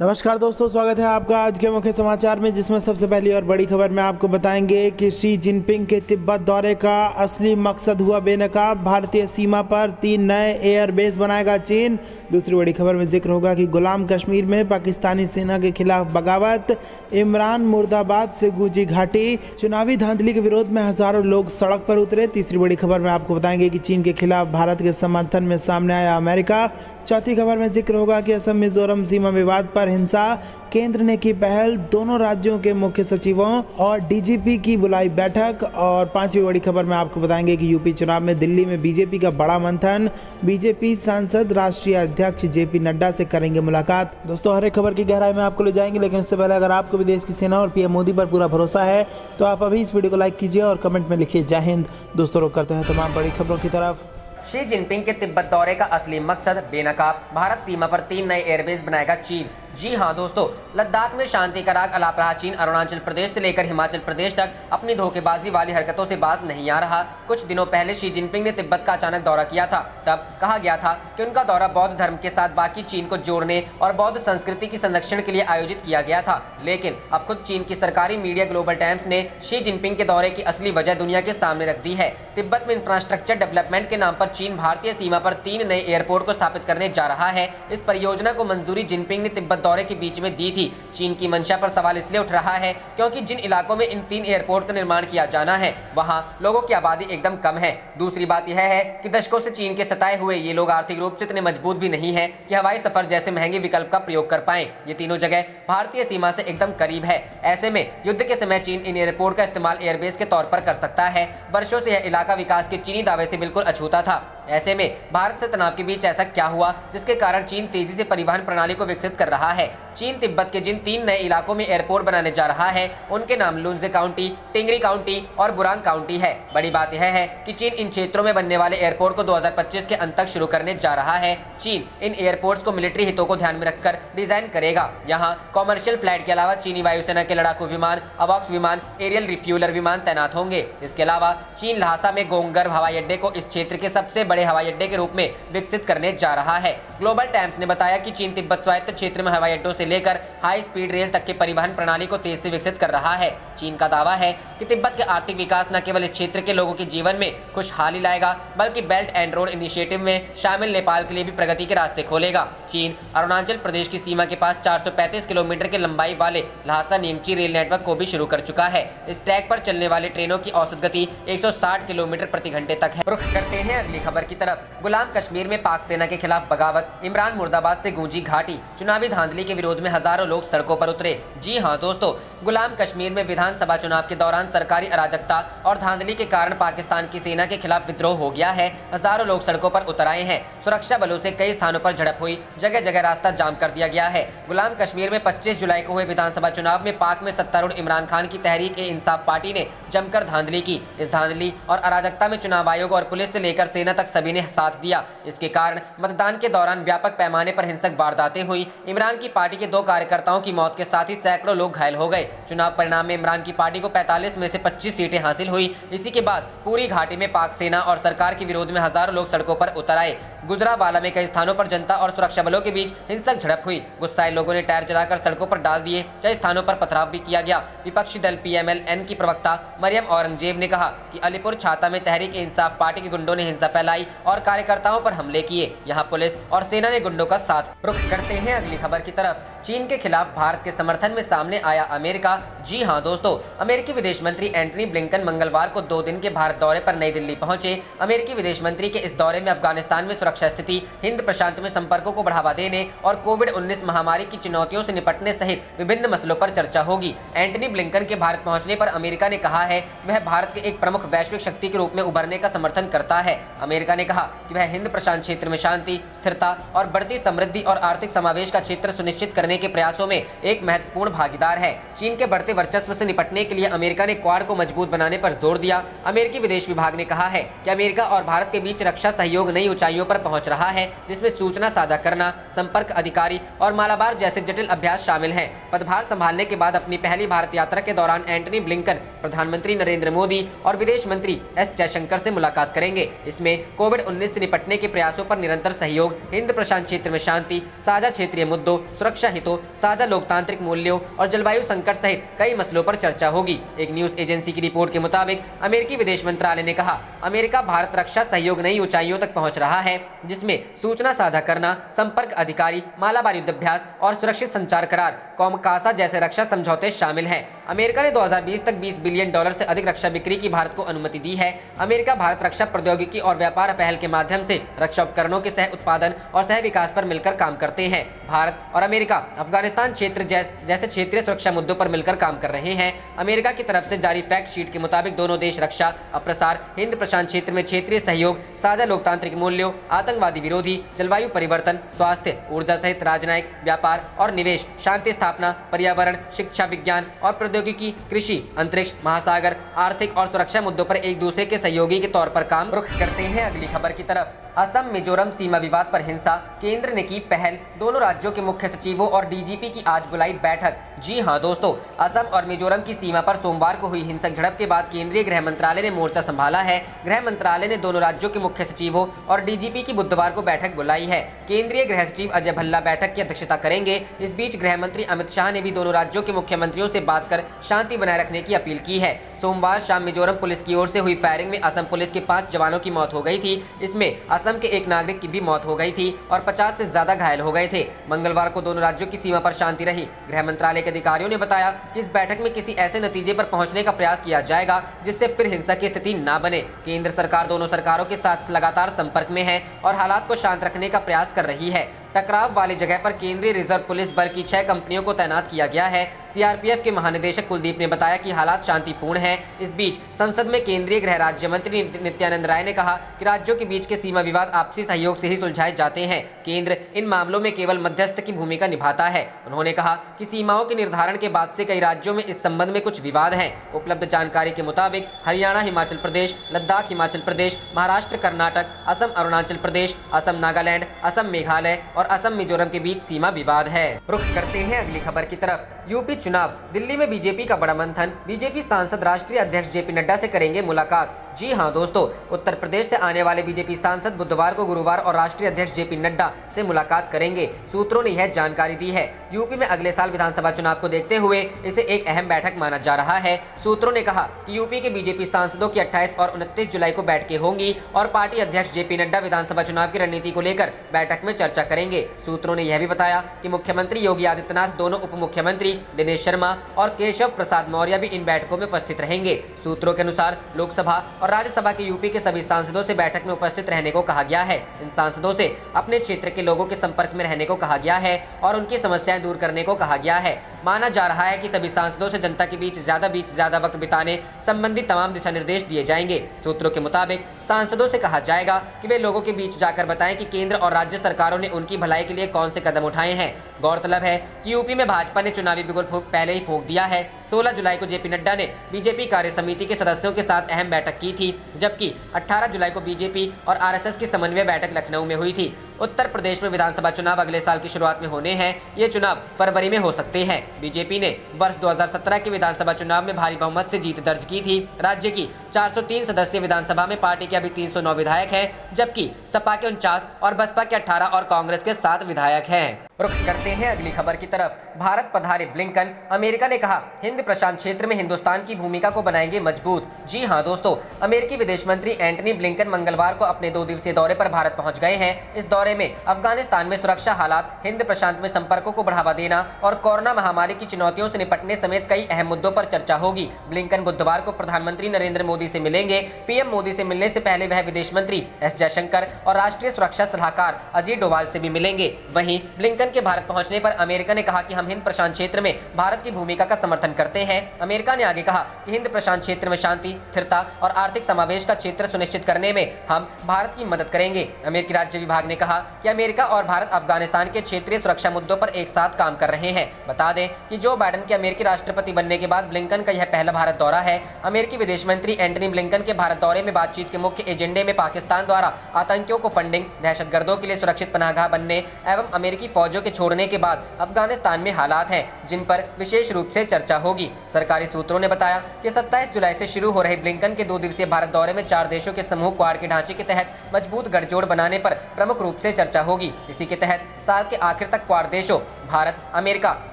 नमस्कार दोस्तों, स्वागत है आपका आज के मुख्य समाचार में, जिसमें सबसे पहली और बड़ी खबर में आपको बताएंगे कि शी जिनपिंग के तिब्बत दौरे का असली मकसद हुआ बेनकाब। भारतीय सीमा पर 3 नए एयरबेस बनाएगा चीन। दूसरी बड़ी खबर में जिक्र होगा कि गुलाम कश्मीर में पाकिस्तानी सेना के खिलाफ बगावत। इमरान मुर्दाबाद से गूंजी घाटी। चुनावी धांधली के विरोध में हजारों लोग सड़क पर उतरे। तीसरी बड़ी खबर में आपको बताएंगे कि चीन के खिलाफ भारत के समर्थन में सामने आया अमेरिका। चौथी खबर में जिक्र होगा कि असम मिजोरम सीमा विवाद पर हिंसा, केंद्र ने की पहल, दोनों राज्यों के मुख्य सचिवों और डीजीपी की बुलाई बैठक। और पांचवी बड़ी खबर में आपको बताएंगे कि यूपी चुनाव में दिल्ली में बीजेपी का बड़ा मंथन। बीजेपी सांसद राष्ट्रीय अध्यक्ष जेपी नड्डा से करेंगे मुलाकात। दोस्तों, हर एक खबर की गहराई में आपको ले जाएंगे, लेकिन उससे पहले अगर आपको भी देश की सेना और पीएम मोदी पर पूरा भरोसा है तो आप अभी इस वीडियो को लाइक कीजिए और कमेंट में लिखिए जय हिंद। दोस्तों, रुक करते हैं तमाम बड़ी खबरों की तरफ। शी जिनपिंग के तिब्बत दौरे का असली मकसद बेनकाब। भारत सीमा पर 3 नए एयरबेस बनाएगा चीन। जी हां दोस्तों, लद्दाख में शांति का राग अलाप रहा चीन अरुणाचल प्रदेश से लेकर हिमाचल प्रदेश तक अपनी धोखेबाजी वाली हरकतों से बाज नहीं आ रहा। कुछ दिनों पहले शी जिनपिंग ने तिब्बत का अचानक दौरा किया था। तब कहा गया था कि उनका दौरा बौद्ध धर्म के साथ बाकी चीन को जोड़ने और बौद्ध संस्कृति की संरक्षण के लिए आयोजित किया गया था। लेकिन अब खुद चीन की सरकारी मीडिया ग्लोबल टाइम्स ने शी जिनपिंग के दौरे की असली वजह दुनिया के सामने रख दी है। तिब्बत में इंफ्रास्ट्रक्चर डेवलपमेंट के नाम पर चीन भारतीय सीमा पर 3 नए एयरपोर्ट को स्थापित करने जा रहा है। इस परियोजना को मंजूरी जिनपिंग ने तिब्बत दौरे के बीच में दी थी। चीन की मंशा पर सवाल इसलिए उठ रहा है क्योंकि जिन इलाकों में इन 3 एयरपोर्ट का निर्माण किया जाना है वहां लोगों की आबादी एकदम कम है। दूसरी बात यह है कि दशकों से चीन के सताए हुए ये लोग आर्थिक रूप से इतने मजबूत भी नहीं है कि हवाई सफर जैसे महंगे विकल्प का प्रयोग कर पाएं। ये तीनों जगह भारतीय सीमा से एकदम करीब है। ऐसे में युद्ध के समय चीन इन एयरपोर्ट का इस्तेमाल एयरबेस के तौर पर कर सकता है। वर्षों से यह इलाका विकास के चीनी दावे से बिल्कुल अछूता था। ऐसे में भारत से तनाव के बीच ऐसा क्या हुआ जिसके कारण चीन तेजी से परिवहन प्रणाली को विकसित कर रहा है। चीन तिब्बत के जिन 3 नए इलाकों में एयरपोर्ट बनाने जा रहा है उनके नाम लुनजे काउंटी, टिंगरी काउंटी और बुरांग काउंटी है। बड़ी बात यह है कि चीन इन क्षेत्रों में बनने वाले एयरपोर्ट को 2025 के अंत तक शुरू करने जा रहा है। चीन इन एयरपोर्ट्स को मिलिट्री हितों को ध्यान में रखकर डिजाइन करेगा। यहाँ कॉमर्शियल फ्लाइट के अलावा चीनी वायुसेना के लड़ाकू विमान, अवॉक्स विमान, एरियल रिफ्यूलर विमान तैनात होंगे। इसके अलावा चीन ल्हासा में गोंगर्व हवाई अड्डे को इस क्षेत्र के सबसे बड़े हवाई अड्डे के रूप में विकसित करने जा रहा है। ग्लोबल टाइम्स ने बताया कि चीन तिब्बत स्वायत्त क्षेत्र में हवाई अड्डों से लेकर हाई स्पीड रेल तक के परिवहन प्रणाली को तेज से विकसित कर रहा है। चीन का दावा है कि तिब्बत के आर्थिक विकास न केवल इस क्षेत्र के लोगों के जीवन में खुशहाली लाएगा बल्कि बेल्ट एंड रोड इनिशिएटिव में शामिल नेपाल के लिए भी प्रगति के रास्ते खोलेगा। चीन अरुणाचल प्रदेश की सीमा के पास 435 किलोमीटर की लंबाई वाले ल्हासा नीमची रेल नेटवर्क को भी शुरू कर चुका है। इस ट्रैक पर चलने वाले ट्रेनों की औसत गति 160 किलोमीटर प्रति घंटे तक है। रुख करते हैं अगली खबर की तरफ। गुलाम कश्मीर में पाक सेना के खिलाफ बगावत, इमरान मुर्दाबाद से गूंजी घाटी। चुनावी धांधली के विरोध में हजारों लोग सड़कों पर उतरे। जी हां दोस्तों, गुलाम कश्मीर में विधानसभा चुनाव के दौरान सरकारी अराजकता और धांधली के कारण पाकिस्तान की सेना के खिलाफ विद्रोह हो गया है। हजारों लोग सड़कों पर उतर आए हैं। सुरक्षा बलों से कई स्थानों पर झड़प हुई, जगह जगह रास्ता जाम कर दिया गया है। गुलाम कश्मीर में 25 जुलाई को हुए विधानसभा चुनाव में पाक में सत्तारूढ़ इमरान खान की तहरीक ए इंसाफ पार्टी ने जमकर धांधली की। इस धांधली और अराजकता में चुनाव आयोग और पुलिस से लेकर सेना तक सभी ने साथ दिया। इसके कारण मतदान के दौरान व्यापक पैमाने पर हिंसक वारदातें हुई। इमरान की पार्टी के 2 कार्यकर्ताओं की मौत के साथ ही सैकड़ों लोग घायल हो गए। चुनाव परिणाम में इमरान की पार्टी को 45 में से 25 सीटें हासिल हुई। इसी के बाद पूरी घाटी में पाक सेना और सरकार के विरोध में हजारों लोग सड़कों पर उतर आए। गुजरावाला में कई स्थानों पर जनता और सुरक्षा बलों के बीच हिंसक झड़प हुई। गुस्साए लोगों ने टायर जलाकर सड़कों पर डाल दिए। कई स्थानों पर पथराव भी किया गया। विपक्षी दल पीएमएल-एन की प्रवक्ता मरियम औरंगजेब ने कहा कि अलीपुर छाता में तहरीक ए इंसाफ पार्टी के गुंडों ने हिंसा फैलाई और कार्यकर्ताओं पर हमले किए। यहाँ पुलिस और सेना ने गुंडों का साथ। रुख करते हैं अगली खबर की तरफ। चीन के खिलाफ भारत के समर्थन में सामने आया अमेरिका। जी हां दोस्तों, अमेरिकी विदेश मंत्री एंटनी ब्लिंकन मंगलवार को 2 दिन के भारत दौरे पर नई दिल्ली पहुंचे। अमेरिकी विदेश मंत्री के इस दौरे में अफगानिस्तान में सुरक्षा स्थिति, हिंद प्रशांत में संपर्कों को बढ़ावा देने और कोविड-19 महामारी की चुनौतियों से निपटने सहित विभिन्न मसलों पर चर्चा होगी। एंटनी ब्लिंकन के भारत पहुंचने पर अमेरिका ने कहा है वह भारत के एक प्रमुख वैश्विक शक्ति के रूप में उभरने का समर्थन करता है। अमेरिका ने कहा कि वह हिंद प्रशांत क्षेत्र में शांति, स्थिरता और बढ़ती समृद्धि और आर्थिक समावेश का क्षेत्र सुनिश्चित करने के प्रयासों में एक महत्वपूर्ण भागीदार है। चीन के बढ़ते वर्चस्व से निपटने के लिए अमेरिका ने क्वाड को मजबूत बनाने पर जोर दिया। अमेरिकी विदेश विभाग ने कहा है कि अमेरिका और भारत के बीच रक्षा सहयोग नई ऊंचाइयों पर पहुंच रहा है, जिसमें सूचना साझा करना, संपर्क अधिकारी और मालाबार जैसे जटिल अभ्यास शामिल हैं। पदभार संभालने के बाद अपनी पहली भारत यात्रा के दौरान एंटनी ब्लिंकन प्रधानमंत्री नरेंद्र मोदी और विदेश मंत्री एस जयशंकर से मुलाकात करेंगे। इसमें कोविड-19 से निपटने के प्रयासों पर निरंतर सहयोग, हिंद प्रशांत क्षेत्र में शांति, साझा क्षेत्रीय मुद्दों, सुरक्षा हितों, साझा लोकतांत्रिक मूल्यों और जलवायु संकट सहित कई मसलों पर चर्चा होगी। एक न्यूज एजेंसी की रिपोर्ट के मुताबिक अमेरिकी विदेश मंत्रालय ने कहा, अमेरिका भारत रक्षा सहयोग नई ऊंचाइयों तक पहुंच रहा है, जिसमें सूचना साझा करना, संपर्क अधिकारी, मालाबार युद्धाभ्यास और सुरक्षित संचार करार कॉमकासा जैसे रक्षा समझौते शामिल हैं। अमेरिका ने 2020 तक $20 बिलियन से अधिक रक्षा बिक्री की भारत को अनुमति दी है। अमेरिका भारत रक्षा प्रौद्योगिकी और व्यापार पहल के माध्यम से रक्षा उपकरणों के सह उत्पादन और सह विकास पर मिलकर काम करते हैं। भारत और अमेरिका अफगानिस्तान क्षेत्र जैसे क्षेत्रीय सुरक्षा मुद्दों पर मिलकर काम कर रहे हैं। अमेरिका की तरफ से जारी फैक्ट शीट के मुताबिक दोनों देश रक्षा, अप्रसार, हिंद प्रशांत क्षेत्र में क्षेत्रीय सहयोग, साझा लोकतांत्रिक मूल्यों, आतंकवादी विरोधी, जलवायु परिवर्तन, स्वास्थ्य, ऊर्जा सहित राजनयिक, व्यापार और निवेश, शांति स्थापना, पर्यावरण, शिक्षा, विज्ञान और प्रौद्योगिकी, कृषि, अंतरिक्ष, महासागर, आर्थिक और सुरक्षा मुद्दों पर एक दूसरे के सहयोगी के तौर पर काम रुख करते हैं। अगली खबर की तरफ, असम मिजोरम सीमा विवाद पर हिंसा, केंद्र ने की पहल, दोनों राज्यों के मुख्य सचिवों और डीजीपी की आज बुलाई बैठक। जी हां दोस्तों, असम और मिजोरम की सीमा पर सोमवार को हुई हिंसक झड़प के बाद केंद्रीय गृह मंत्रालय ने मोर्चा संभाला है। गृह मंत्रालय ने दोनों राज्यों के मुख्य सचिवों और डीजीपी की बुधवार को बैठक बुलाई है। केंद्रीय गृह सचिव अजय भल्ला बैठक की अध्यक्षता करेंगे। इस बीच गृह मंत्री अमित शाह ने भी दोनों राज्यों के मुख्यमंत्रियों से बात कर शांति बनाए रखने की अपील की है। सोमवार शाम मिजोरम पुलिस की ओर से हुई फायरिंग में असम पुलिस के 5 जवानों की मौत हो गई थी। इसमें असम के एक नागरिक की भी मौत हो गई थी और 50 से ज्यादा घायल हो गए थे। मंगलवार को दोनों राज्यों की सीमा पर शांति रही। गृह मंत्रालय के अधिकारियों ने बताया कि इस बैठक में किसी ऐसे नतीजे पर पहुंचने का प्रयास किया जाएगा जिससे फिर हिंसा की स्थिति न बने। केंद्र सरकार दोनों सरकारों के साथ लगातार संपर्क में है और हालात को शांत रखने का प्रयास कर रही है। टकराव वाली जगह पर केंद्रीय रिजर्व पुलिस बल की 6 कंपनियों को तैनात किया गया है। सीआरपीएफ के महानिदेशक कुलदीप ने बताया कि हालात शांतिपूर्ण हैं। इस बीच संसद में केंद्रीय गृह राज्य मंत्री नित्यानंद राय ने कहा कि राज्यों के बीच के सीमा विवाद आपसी सहयोग से ही सुलझाए जाते हैं। केंद्र इन मामलों में केवल मध्यस्थ की भूमिका निभाता है। उन्होंने कहा कि सीमाओं के निर्धारण के बाद से कई राज्यों में इस संबंध में कुछ विवाद हैं। उपलब्ध जानकारी के मुताबिक हरियाणा, हिमाचल प्रदेश, लद्दाख, हिमाचल प्रदेश, महाराष्ट्र, कर्नाटक, असम, अरुणाचल प्रदेश, असम, नागालैंड, असम, मेघालय और असम मिजोरम के बीच सीमा विवाद है। रुख करते हैं अगली खबर की तरफ। यूपी चुनाव, दिल्ली में बीजेपी का बड़ा मंथन, बीजेपी सांसद राष्ट्रीय अध्यक्ष जेपी नड्डा से करेंगे मुलाकात। जी हां दोस्तों, उत्तर प्रदेश से आने वाले बीजेपी सांसद बुधवार को गुरुवार और राष्ट्रीय अध्यक्ष जेपी नड्डा से मुलाकात करेंगे। सूत्रों ने यह जानकारी दी है। यूपी में अगले साल विधानसभा चुनाव को देखते हुए इसे एक अहम बैठक माना जा रहा है। सूत्रों ने कहा कि यूपी के बीजेपी सांसदों की 28 और 29 जुलाई को बैठकें होंगी और पार्टी अध्यक्ष जेपी नड्डा विधानसभा चुनाव की रणनीति को लेकर बैठक में चर्चा करेंगे। सूत्रों ने यह भी बताया कि मुख्यमंत्री योगी आदित्यनाथ, दोनों उप मुख्यमंत्री दिनेश शर्मा और केशव प्रसाद मौर्य भी इन बैठकों में उपस्थित रहेंगे। सूत्रों के अनुसार लोकसभा और राज्यसभा के यूपी के सभी सांसदों से बैठक में उपस्थित रहने को कहा गया है। इन सांसदों से अपने क्षेत्र के लोगों के संपर्क में रहने को कहा गया है और उनकी समस्याएं दूर करने को कहा गया है। माना जा रहा है कि सभी सांसदों से जनता के बीच ज्यादा वक्त बिताने संबंधी तमाम दिशा निर्देश दिए जाएंगे। सूत्रों के मुताबिक सांसदों से कहा जाएगा कि वे लोगों के बीच जाकर बताएं कि केंद्र और राज्य सरकारों ने उनकी भलाई के लिए कौन से कदम उठाए हैं। गौरतलब है कि यूपी में भाजपा ने चुनावी बिगुल पहले ही फूंक दिया है। 16 जुलाई को जेपी नड्डा ने बीजेपी कार्य समिति के सदस्यों के साथ अहम बैठक की थी, जबकि 18 जुलाई को बीजेपी और आरएसएस की समन्वय बैठक लखनऊ में हुई थी। उत्तर प्रदेश में विधानसभा चुनाव अगले साल की शुरुआत में होने हैं। ये चुनाव फरवरी में हो सकते हैं। बीजेपी ने वर्ष 2017 के विधानसभा चुनाव में भारी बहुमत से जीत दर्ज की थी। राज्य की 403 सदस्यीय विधानसभा में पार्टी के अभी 309 विधायक हैं, जबकि सपा के 49 और बसपा के 18 और कांग्रेस के 7 विधायक हैं। रुख करते हैं अगली खबर की तरफ। भारत पधारे ब्लिंकन, अमेरिका ने कहा हिंद प्रशांत क्षेत्र में हिंदुस्तान की भूमिका को बनाएंगे मजबूत। जी हां दोस्तों, अमेरिकी विदेश मंत्री एंटनी ब्लिंकन मंगलवार को अपने 2 दिवसीय दौरे पर भारत पहुंच गए हैं। इस दौरे में अफगानिस्तान में सुरक्षा हालात, हिंद प्रशांत में संपर्कों को बढ़ावा देना और कोरोना महामारी की चुनौतियों से निपटने समेत कई अहम मुद्दों पर चर्चा होगी। ब्लिंकन बुधवार को प्रधानमंत्री नरेंद्र मोदी से मिलेंगे। पीएम मोदी से मिलने से पहले वह विदेश मंत्री एस जयशंकर और राष्ट्रीय सुरक्षा सलाहकार अजीत डोभाल से भी मिलेंगे। वहीं ब्लिंकन के भारत पहुंचने पर अमेरिका ने कहा कि हम हिंद प्रशांत क्षेत्र में भारत की भूमिका का समर्थन करते हैं। अमेरिका ने आगे कहा कि हिंद प्रशांत क्षेत्र में शांति, स्थिरता और आर्थिक समावेश का क्षेत्र सुनिश्चित करने में हम भारत की मदद करेंगे। अमेरिकी राज्य विभाग ने कहा कहा कि अमेरिका और भारत अफगानिस्तान के क्षेत्रीय सुरक्षा मुद्दों पर एक साथ काम कर रहे हैं। बता दें कि जो बाइडेन के अमेरिकी राष्ट्रपति बनने के बाद ब्लिंकन का यह पहला भारत दौरा है। अमेरिकी विदेश मंत्री एंटनी ब्लिंकन के भारत दौरे में बातचीत के मुख्य एजेंडे में पाकिस्तान द्वारा आतंकियों को फंडिंग, दहशतगर्दों के लिए सुरक्षित पनाहगाह बनने एवं अमेरिकी फौजों के छोड़ने के बाद अफगानिस्तान में हालात हैं, जिन पर विशेष रूप से चर्चा होगी। सरकारी सूत्रों ने बताया कि 27 जुलाई से शुरू हो रहे ब्लिंकन के 2 दिवसीय भारत दौरे में 4 देशों के समूह क्वाड के ढांचे के तहत मजबूत गठजोड़ बनाने पर प्रमुख रूप से चर्चा होगी। इसी के तहत साल के आखिर तक क्वाड देशों भारत, अमेरिका,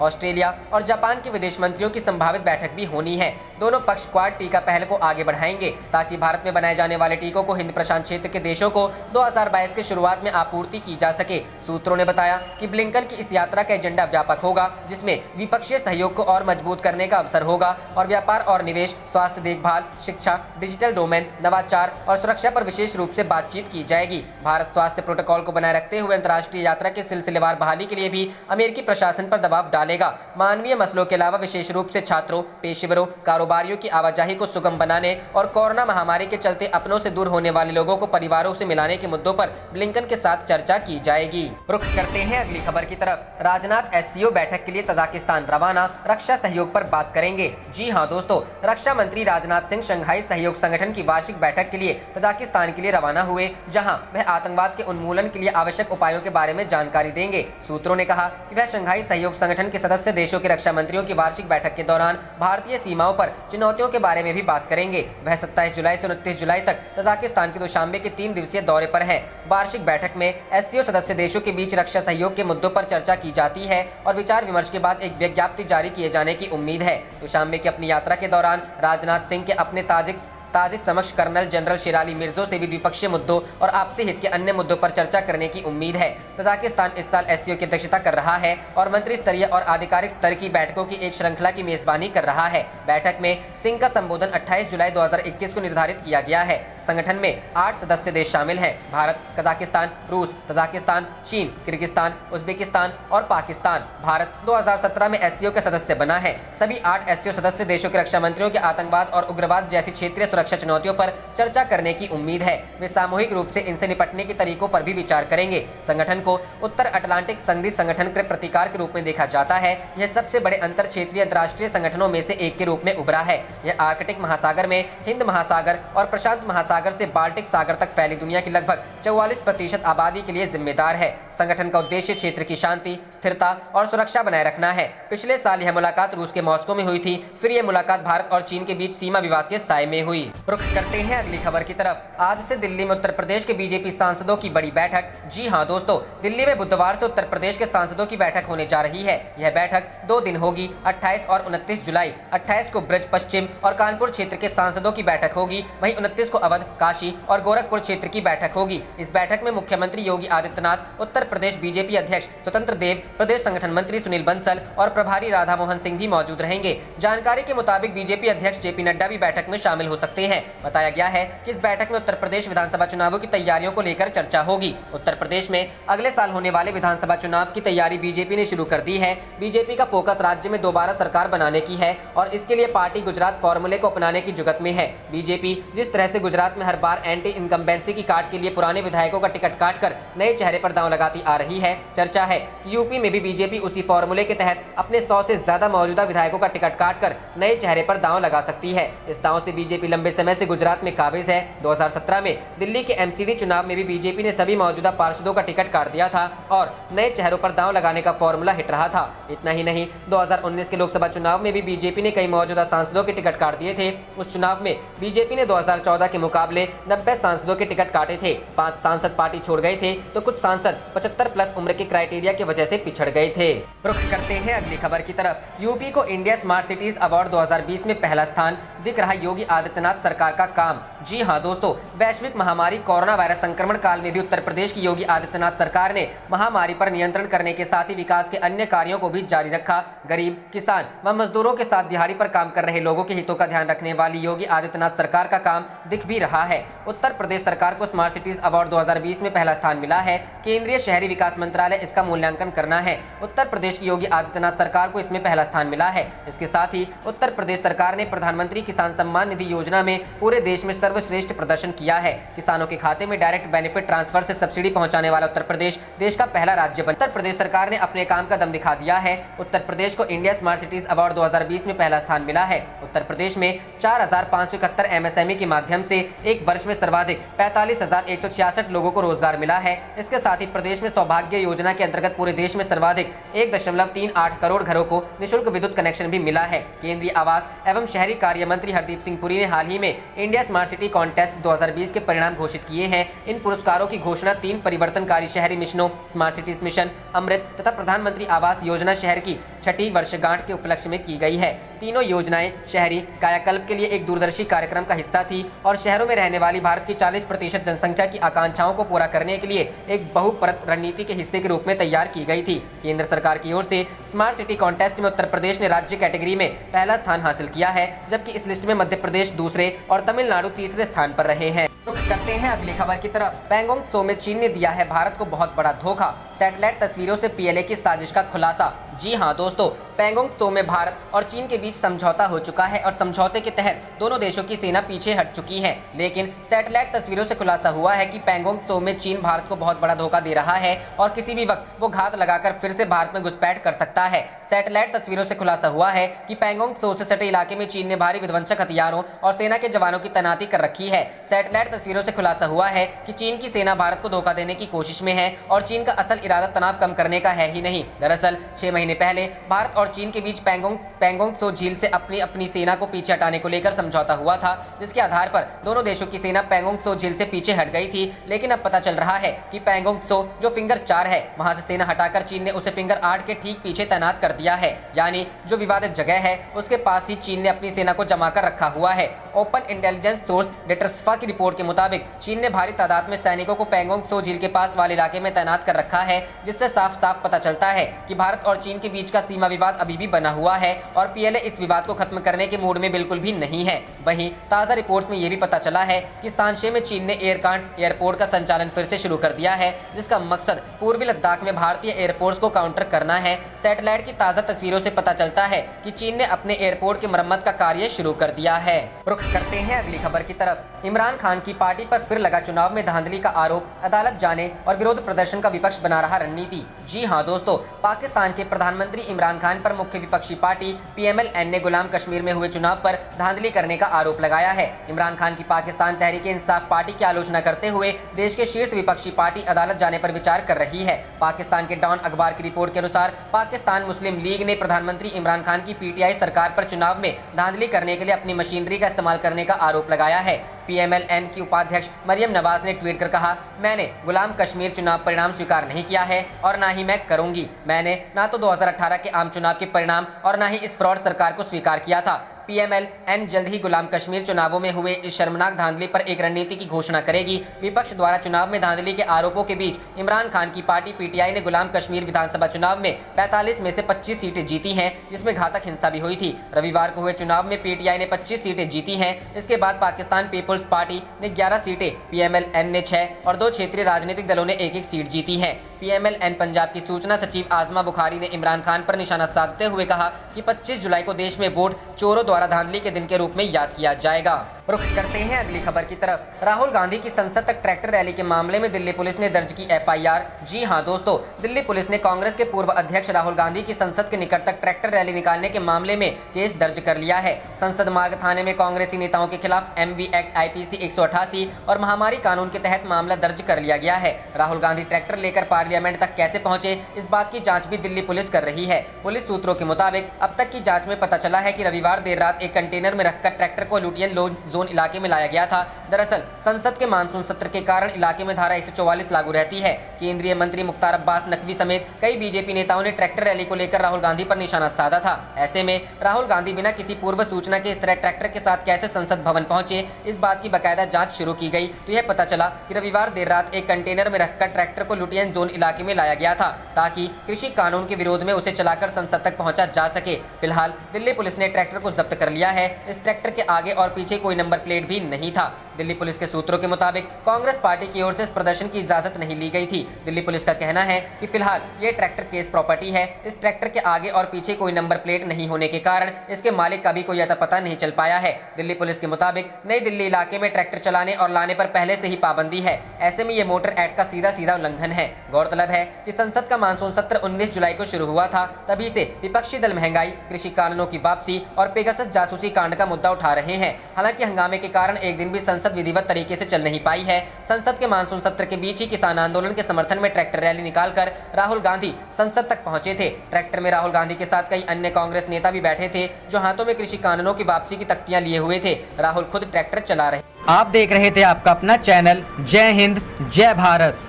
ऑस्ट्रेलिया और जापान के विदेश मंत्रियों की संभावित बैठक भी होनी है। दोनों पक्ष क्वाड टीका पहल को आगे बढ़ाएंगे ताकि भारत में बनाए जाने वाले टीकों को हिंद प्रशांत क्षेत्र के देशों को 2022 के शुरुआत में आपूर्ति की जा सके। सूत्रों ने बताया कि ब्लिंकन की इस यात्रा का एजेंडा व्यापक होगा, जिसमें द्विपक्षीय सहयोग को और मजबूत करने का अवसर होगा और व्यापार और निवेश, स्वास्थ्य देखभाल, शिक्षा, डिजिटल डोमेन, नवाचार और सुरक्षा पर विशेष रूप से बातचीत की जाएगी। भारत स्वास्थ्य प्रोटोकॉल को बनाए रखते हुए अंतर्राष्ट्रीय यात्रा के सिलसिलेवार बहाली के लिए भी अमेरिकी प्रशासन पर दबाव डालेगा। मानवीय मसलों के अलावा विशेष रूप से छात्रों, पेशेवरों, कारोबारियों की आवाजाही को सुगम बनाने और कोरोना महामारी के चलते अपनों से दूर होने वाले लोगों को परिवारों से मिलाने के मुद्दों पर ब्लिंकन के साथ चर्चा की जाएगी। रुख करते हैं अगली खबर की तरफ। राजनाथ एससीओ बैठक के लिए तजाकिस्तान रवाना, रक्षा सहयोग पर बात करेंगे। जी हां दोस्तों, रक्षा मंत्री राजनाथ सिंह शंघाई सहयोग संगठन की वार्षिक बैठक के लिए तजाकिस्तान के लिए रवाना हुए, जहां वह आतंकवाद के उन्मूलन के लिए आवश्यक उपायों के बारे में जानकारी देंगे। सूत्रों ने कहा कि वह शंघाई सहयोग संगठन के सदस्य देशों के रक्षा मंत्रियों की वार्षिक बैठक के दौरान भारतीय सीमाओं पर चुनौतियों के बारे में भी बात करेंगे। वह 27 जुलाई से 29 जुलाई तक तजाकिस्तान के दुशांबे के 3 दिवसीय दौरे पर है। वार्षिक बैठक में एससीओ सदस्य देशों के बीच रक्षा सहयोग के मुद्दों पर चर्चा की जाती है और विचार विमर्श के बाद एक विज्ञप्ति जारी किए जाने की उम्मीद है। दुशांबे की अपनी यात्रा के दौरान राजनाथ सिंह के अपने ताजिक समक्ष कर्नल जनरल शेराली मिर्जो से भी द्विपक्षीय मुद्दों और आपसी हित के अन्य मुद्दों पर चर्चा करने की उम्मीद है। तजाकिस्तान इस साल एससीओ की अध्यक्षता कर रहा है और मंत्री स्तरीय और आधिकारिक स्तर की बैठकों की एक श्रृंखला की मेजबानी कर रहा है। बैठक में सिंह का संबोधन 28 जुलाई 2021 को निर्धारित किया गया है। संगठन में 8 सदस्य देश शामिल हैं: भारत, कजाकिस्तान, रूस, तजाकिस्तान, चीन, किर्गिस्तान, उज्बेकिस्तान और पाकिस्तान। भारत 2017 में एससीओ का सदस्य बना है। सभी 8 एससीओ सदस्य देशों के रक्षा मंत्रियों के आतंकवाद और उग्रवाद जैसी क्षेत्रीय सुरक्षा चुनौतियों पर चर्चा करने की उम्मीद है। वे सामूहिक रूप से इनसे निपटने के तरीकों पर भी विचार करेंगे। संगठन को उत्तर अटलांटिक संधि संगठन के प्रतिकार के रूप में देखा जाता है। यह सबसे बड़े अंतर क्षेत्रीय अंतर्राष्ट्रीय संगठनों में से एक के रूप में उभरा है। यह आर्कटिक महासागर में हिंद महासागर और प्रशांत महासागर से बाल्टिक सागर तक फैली दुनिया की लगभग 44% आबादी के लिए जिम्मेदार है। संगठन का उद्देश्य क्षेत्र की शांति, स्थिरता और सुरक्षा बनाए रखना है। पिछले साल यह मुलाकात रूस के मॉस्को में हुई थी। फिर यह मुलाकात भारत और चीन के बीच सीमा विवाद के साए में हुई। रुख करते हैं अगली खबर की तरफ। आज से दिल्ली में उत्तर प्रदेश के बीजेपी सांसदों की बड़ी बैठक। जी हां दोस्तों, दिल्ली में बुधवार से उत्तर प्रदेश के सांसदों की बैठक होने जा रही है। यह बैठक 2 दिन होगी, 28 और 29 जुलाई। 28 को ब्रज पश्चिम और कानपुर क्षेत्र के सांसदों की बैठक होगी, वहीं 29 को अवध, काशी और गोरखपुर क्षेत्र की बैठक होगी। इस बैठक में मुख्यमंत्री योगी आदित्यनाथ, उत्तर प्रदेश बीजेपी अध्यक्ष स्वतंत्र देव, प्रदेश संगठन मंत्री सुनील बंसल और प्रभारी राधा मोहन सिंह भी मौजूद रहेंगे। जानकारी के मुताबिक बीजेपी अध्यक्ष जेपी नड्डा भी बैठक में शामिल हो सकते हैं। बताया गया है कि इस बैठक में उत्तर प्रदेश विधानसभा चुनावों की तैयारियों को लेकर चर्चा होगी। उत्तर प्रदेश में अगले साल होने वाले विधानसभा चुनाव की तैयारी बीजेपी ने शुरू कर दी है। बीजेपी का फोकस राज्य में दोबारा सरकार बनाने की है और इसके लिए पार्टी गुजरात फॉर्मूले को अपनाने की जुगत में है। बीजेपी जिस तरह से गुजरात में हर बार एंटी इनकम्बेंसी की काट के लिए पुराने विधायकों का टिकट काटकर नए चेहरे पर दांव लगाती आ रही है, चर्चा है कि यूपी में भी बीजेपी उसी फॉर्मूले के तहत अपने 100 से ज्यादा मौजूदा विधायकों का टिकट काटकर नए चेहरे पर दांव लगा सकती है। इस दांव से बीजेपी लंबे समय से गुजरात में काबिज है। 2017 में दिल्ली के एमसीडी चुनाव में भी बीजेपी ने सभी मौजूदा पार्षदों का टिकट काट दिया था और नए चेहरों पर दांव लगाने का फॉर्मूला हिट रहा था। इतना ही नहीं, 2019 के लोकसभा चुनाव में भी बीजेपी ने कई मौजूदा सांसदों के टिकट काट दिए थे। उस चुनाव में बीजेपी ने 2014 के मुकाबले 90 सांसदों के टिकट काटे थे। 5 सांसद पार्टी छोड़ गए थे तो कुछ सांसद 75 प्लस उम्र के क्राइटेरिया की वजह से पिछड़ गए थे। रुख करते हैं अगली खबर की तरफ। यूपी को इंडिया स्मार्ट सिटीज अवार्ड 2020 में पहला स्थान, दिख रहा योगी आदित्यनाथ सरकार का काम। जी हां दोस्तों, वैश्विक महामारी कोरोना वायरस संक्रमण काल में भी उत्तर प्रदेश की योगी आदित्यनाथ सरकार ने महामारी पर नियंत्रण करने के साथ ही विकास के अन्य कार्यों को भी जारी रखा। गरीब, किसान व मजदूरों के साथ दिहाड़ी पर काम कर रहे लोगों के हितों का ध्यान रखने वाली योगी आदित्यनाथ सरकार का काम दिख भी रहा है। उत्तर प्रदेश सरकार को स्मार्ट सिटीज अवार्ड 2020 में पहला स्थान मिला है। केंद्रीय शहरी विकास मंत्रालय इसका मूल्यांकन करना है। उत्तर प्रदेश की योगी आदित्यनाथ सरकार को इसमें पहला स्थान मिला है। इसके साथ ही उत्तर प्रदेश सरकार ने प्रधानमंत्री किसान सम्मान निधि योजना में पूरे देश में सर्वश्रेष्ठ प्रदर्शन किया है। किसानों के खाते में डायरेक्ट बेनिफिट ट्रांसफर से सब्सिडी पहुंचाने वाला उत्तर प्रदेश देश का पहला राज्य बना। उत्तर प्रदेश सरकार ने अपने काम का दम दिखा दिया है। उत्तर प्रदेश को इंडिया स्मार्ट सिटीज अवार्ड 2020 में पहला स्थान मिला है। उत्तर प्रदेश में 4,571 एमएसएमई के माध्यम से एक वर्ष में सर्वाधिक 45,166 लोगों को रोजगार मिला है। इसके साथ ही प्रदेश में सौभाग्य योजना के अंतर्गत पूरे देश में सर्वाधिक 1.38 करोड़ घरों को निःशुल्क विद्युत कनेक्शन भी मिला है। केंद्रीय आवास एवं शहरी कार्य मंत्री हरदीप सिंह पुरी ने हाल ही में इंडिया स्मार्ट सिटी कॉन्टेस्ट 2020 के परिणाम घोषित किए हैं। इन पुरस्कारों की घोषणा 3 परिवर्तनकारी शहरी मिशनों स्मार्ट सिटीज मिशन, अमृत तथा प्रधानमंत्री आवास योजना शहर की 6ठी वर्षगांठ के उपलक्ष्य में की गई है। तीनों योजनाएं शहरी कायाकल्प के लिए एक दूरदर्शी कार्यक्रम का हिस्सा थी और शहरों में रहने वाली भारत की 40% जनसंख्या की आकांक्षाओं को पूरा करने के लिए एक बहुपरत रणनीति के हिस्से के रूप में तैयार की गई थी। केंद्र सरकार की ओर से स्मार्ट सिटी कॉन्टेस्ट में उत्तर प्रदेश ने राज्य कैटेगरी में पहला स्थान हासिल किया है, जबकि इस लिस्ट में मध्य प्रदेश दूसरे और तमिलनाडु तीसरे स्थान पर रहे हैं। रुख करते हैं अगली खबर की तरफ। पैंगोंग त्सो में चीन ने दिया है भारत को बहुत बड़ा धोखा, सैटेलाइट तस्वीरों से पीएलए की साजिश का खुलासा। जी हां दोस्तों, पैंगोंग त्सो में भारत और चीन के बीच समझौता हो चुका है और समझौते के तहत दोनों देशों की सेना पीछे हट चुकी है। लेकिन सैटेलाइट तस्वीरों से खुलासा हुआ है कि पैंगोंग त्सो में चीन भारत को बहुत बड़ा धोखा दे रहा है और किसी भी वक्त वो घात लगाकर फिर से भारत में घुसपैठ कर सकता है। सैटेलाइट तस्वीरों से खुलासा हुआ है कि पैंगोंग त्सो से सटे इलाके में चीन ने भारी विध्वंसक हथियारों और सेना के जवानों की तैनाती कर रखी है। सैटेलाइट तस्वीरों से खुलासा हुआ है कि चीन की सेना भारत को धोखा देने की कोशिश में है और चीन का असल इरादा तनाव कम करने का है ही नहीं। दरअसल 6 महीने पहले भारत और चीन के बीच पैंगोंग त्सो झील से अपनी सेना को पीछे हटाने को लेकर समझौता हुआ था, जिसके आधार पर दोनों देशों की सेना पैंगोंग त्सो झील से पीछे हट गई थी। लेकिन अब पता चल रहा है कि पैंगोंग त्सो जो फिंगर 4 है, वहां से सेना हटाकर चीन ने उसे फिंगर 8 के ठीक पीछे तैनात कर दिया है। यानी जो विवादित जगह है उसके पास ही चीन ने अपनी सेना को जमा कर रखा हुआ है। ओपन इंटेलिजेंस सोर्स डेटर्सफा की रिपोर्ट के मुताबिक चीन ने भारी तादाद में सैनिकों को पैंगोंग त्सो झील के पास वाले इलाके में तैनात कर रखा है, जिससे साफ साफ पता चलता है कि भारत और चीन के बीच का सीमा विवाद अभी भी बना हुआ है और पीएलए इस विवाद को खत्म करने के मूड में बिल्कुल भी नहीं है। वहीं ताजा रिपोर्ट्स में यह भी पता चला है कि सांशे में चीन ने एयरपोर्ट का संचालन फिर से शुरू कर दिया है, जिसका मकसद पूर्वी लद्दाख में भारतीय एयरफोर्स को काउंटर करना है। सैटेलाइट की ताजा तस्वीरों से पता चलता है कि चीन ने अपने एयरपोर्ट की मरम्मत का कार्य शुरू कर दिया है। रुख करते हैं अगली खबर की तरफ। इमरान खान की पार्टी पर फिर लगा चुनाव में धांधली का आरोप, अदालत जाने और विरोध प्रदर्शन का विपक्ष बना रहा रणनीति। जी हां दोस्तों, पाकिस्तान के प्रधानमंत्री इमरान खान पर मुख्य विपक्षी पार्टी पीएमएल-एन ने गुलाम कश्मीर में हुए चुनाव पर धांधली करने का आरोप लगाया है। इमरान खान की पाकिस्तान तहरीक-ए-इंसाफ पार्टी की आलोचना करते हुए देश के शीर्ष विपक्षी पार्टी अदालत जाने पर विचार कर रही है। पाकिस्तान के डॉन अखबार की रिपोर्ट के अनुसार पाकिस्तान मुस्लिम लीग ने प्रधानमंत्री इमरान खान की पीटीआई सरकार पर चुनाव में धांधली करने के लिए अपनी मशीनरी का इस्तेमाल करने का आरोप लगाया है। पीएमएल-एन की उपाध्यक्ष मरियम नवाज ने ट्वीट कर कहा, मैंने गुलाम कश्मीर चुनाव परिणाम स्वीकार नहीं किया है और ना ही मैं करूंगी। मैंने ना तो 2018 के आम चुनाव के परिणाम और ना ही इस फ्रॉड सरकार को स्वीकार किया था। पीएमएल-एन जल्द ही गुलाम कश्मीर चुनावों में हुए इस शर्मनाक धांधली पर एक रणनीति की घोषणा करेगी। विपक्ष द्वारा चुनाव में धांधली के आरोपों के बीच इमरान खान की पार्टी पीटीआई ने गुलाम कश्मीर विधानसभा चुनाव में 45 में से 25 सीटें जीती हैं, जिसमें घातक हिंसा भी हुई थी। रविवार को हुए चुनाव में पीटीआई ने 25 सीटें जीती हैं। इसके बाद पाकिस्तान पीपुल्स पार्टी ने 11 सीटें, पीएमएल-एन ने 6 और 2 क्षेत्रीय राजनीतिक दलों ने 1-1 सीट जीती है। पीएमएल-एन पंजाब की सूचना सचिव आजमा बुखारी ने इमरान खान पर निशाना साधते हुए कहा कि 25 जुलाई को देश में वोट चोरों द्वारा धांधली के दिन के रूप में याद किया जाएगा। रुख करते हैं अगली खबर की तरफ। राहुल गांधी की संसद तक ट्रैक्टर रैली के मामले में दिल्ली पुलिस ने दर्ज की एफआईआर। जी हां दोस्तों, दिल्ली पुलिस ने कांग्रेस के पूर्व अध्यक्ष राहुल गांधी की संसद के निकट तक ट्रैक्टर रैली निकालने के मामले में केस दर्ज कर लिया है। संसद मार्ग थाने में कांग्रेसी नेताओं के खिलाफ एमवी एक्ट आईपीसी 188 और महामारी कानून के तहत मामला दर्ज कर लिया गया है। राहुल गांधी ट्रैक्टर लेकर पार्लियामेंट तक कैसे पहुंचे, इस बात की जांच भी दिल्ली पुलिस कर रही है। पुलिस सूत्रों के मुताबिक अब तक की जांच में पता चला है कि रविवार देर रात एक कंटेनर में रखकर ट्रैक्टर को लुटियन जोन इलाके में लाया गया था। दरअसल संसद के मानसून सत्र के कारण इलाके में धारा 144 लागू रहती है। केंद्रीय मंत्री मुख्तार अब्बास नकवी समेत कई बीजेपी नेताओं ने ट्रैक्टर रैली को लेकर राहुल गांधी पर निशाना साधा था। ऐसे में राहुल गांधी बिना किसी पूर्व सूचना के इस तरह ट्रैक्टर के साथ कैसे संसद भवन पहुंचे, इस बात की बाकायदा जांच शुरू की गई तो यह पता चला कि रविवार देर रात एक कंटेनर में रखकर ट्रैक्टर को लुटियन जोन इलाके में लाया गया था ताकि कृषि कानून के विरोध में उसे चलाकर संसद तक पहुंचा जा सके। फिलहाल दिल्ली पुलिस ने ट्रैक्टर को जब्त कर लिया है। इस ट्रैक्टर के आगे और पीछे कोई नंबर प्लेट भी नहीं था। दिल्ली पुलिस के सूत्रों के मुताबिक कांग्रेस पार्टी की ओर से इस प्रदर्शन की इजाजत नहीं ली गई थी। दिल्ली पुलिस का कहना है कि फिलहाल ये ट्रैक्टर केस प्रॉपर्टी है। इस ट्रैक्टर के आगे और पीछे कोई नंबर प्लेट नहीं होने के कारण इसके मालिक का भी कोई अता पता नहीं चल पाया है। दिल्ली पुलिस के मुताबिक नई दिल्ली इलाके में ट्रैक्टर चलाने और लाने पर पहले से ही पाबंदी है। ऐसे में ये मोटर एक्ट का सीधा सीधा उल्लंघन है। गौरतलब है कि संसद का मानसून सत्र 19 जुलाई को शुरू हुआ था। तभी से विपक्षी दल महंगाई, कृषि कानूनों की वापसी और पेगासस जासूसी कांड का मुद्दा उठा रहे हैं। हालांकि हंगामे के कारण एक दिन भी संसद विधिवत तरीके से चल नहीं पाई है। संसद के मानसून सत्र के बीच ही किसान आंदोलन के समर्थन में ट्रैक्टर रैली निकालकर राहुल गांधी संसद तक पहुंचे थे। ट्रैक्टर में राहुल गांधी के साथ कई अन्य कांग्रेस नेता भी बैठे थे, जो हाथों में कृषि कानूनों की वापसी की तख्तियां लिए हुए थे। राहुल खुद ट्रैक्टर चला रहे। आप देख रहे थे आपका अपना चैनल जय हिंद जय भारत।